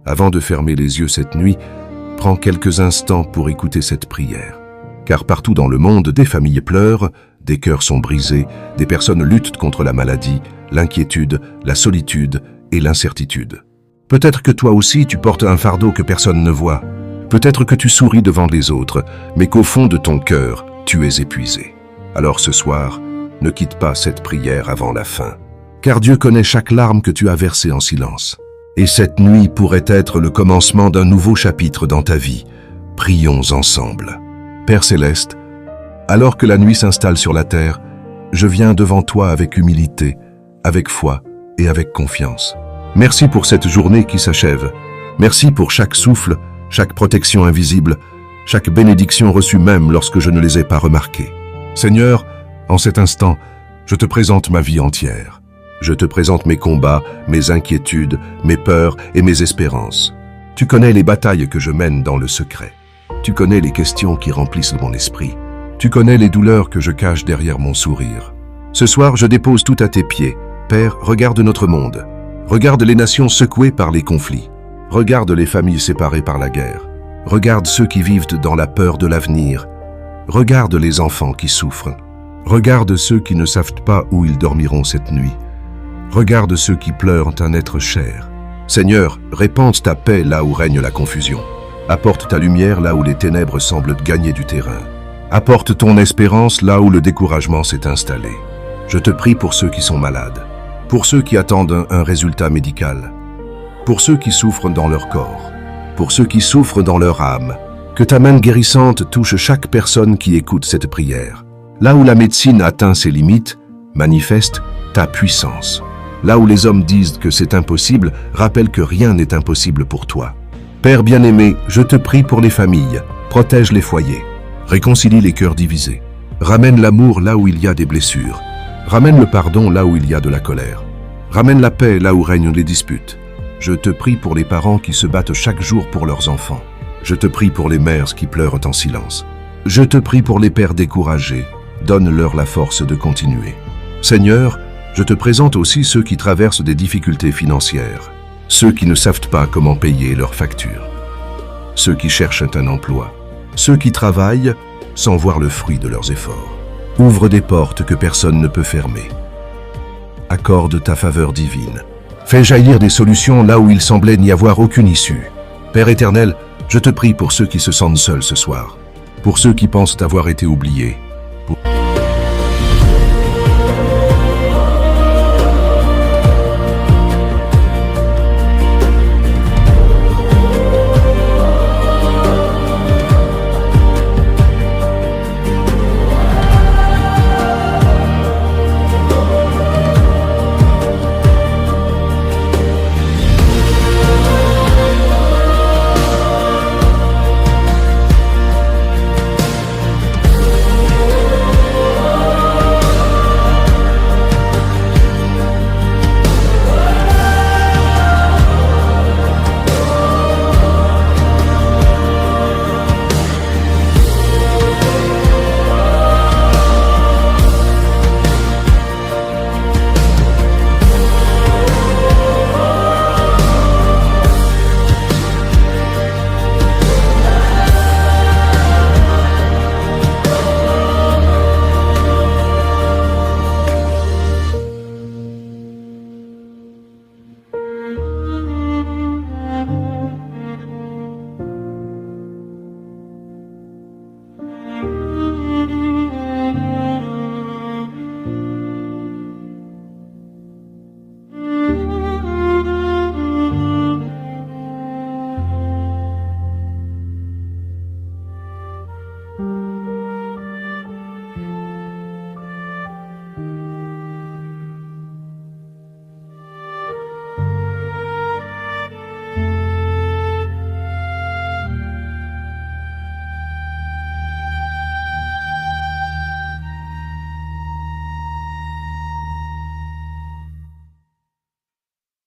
Avant de fermer les yeux cette nuit, prends quelques instants pour écouter cette prière. Car partout dans le monde, des familles pleurent, des cœurs sont brisés, des personnes luttent contre la maladie, l'inquiétude, la solitude et l'incertitude. Peut-être que toi aussi tu portes un fardeau que personne ne voit. Peut-être que tu souris devant les autres, mais qu'au fond de ton cœur, tu es épuisé. Alors ce soir, ne quitte pas cette prière avant la fin. Car Dieu connaît chaque larme que tu as versée en silence. Et cette nuit pourrait être le commencement d'un nouveau chapitre dans ta vie. Prions ensemble. Père Céleste, alors que la nuit s'installe sur la terre, je viens devant toi avec humilité, avec foi et avec confiance. Merci pour cette journée qui s'achève. Merci pour chaque souffle, chaque protection invisible, chaque bénédiction reçue même lorsque je ne les ai pas remarquées. Seigneur, en cet instant, je te présente ma vie entière. Je te présente mes combats, mes inquiétudes, mes peurs et mes espérances. Tu connais les batailles que je mène dans le secret. Tu connais les questions qui remplissent mon esprit. Tu connais les douleurs que je cache derrière mon sourire. Ce soir, je dépose tout à tes pieds. Père, regarde notre monde. Regarde les nations secouées par les conflits. Regarde les familles séparées par la guerre. Regarde ceux qui vivent dans la peur de l'avenir. Regarde les enfants qui souffrent. Regarde ceux qui ne savent pas où ils dormiront cette nuit. Regarde ceux qui pleurent un être cher. Seigneur, répande ta paix là où règne la confusion. Apporte ta lumière là où les ténèbres semblent gagner du terrain. Apporte ton espérance là où le découragement s'est installé. Je te prie pour ceux qui sont malades, pour ceux qui attendent un résultat médical, pour ceux qui souffrent dans leur corps, pour ceux qui souffrent dans leur âme. Que ta main guérissante touche chaque personne qui écoute cette prière. Là où la médecine atteint ses limites, manifeste ta puissance. Là où les hommes disent que c'est impossible, rappelle que rien n'est impossible pour toi. Père bien-aimé, je te prie pour les familles, protège les foyers, réconcilie les cœurs divisés, ramène l'amour là où il y a des blessures, ramène le pardon là où il y a de la colère, ramène la paix là où règnent les disputes. Je te prie pour les parents qui se battent chaque jour pour leurs enfants. Je te prie pour les mères qui pleurent en silence. Je te prie pour les pères découragés, donne-leur la force de continuer. Seigneur, je te présente aussi ceux qui traversent des difficultés financières, ceux qui ne savent pas comment payer leurs factures, ceux qui cherchent un emploi, ceux qui travaillent sans voir le fruit de leurs efforts. Ouvre des portes que personne ne peut fermer. Accorde ta faveur divine. Fais jaillir des solutions là où il semblait n'y avoir aucune issue. Père éternel, je te prie pour ceux qui se sentent seuls ce soir, pour ceux qui pensent avoir été oubliés,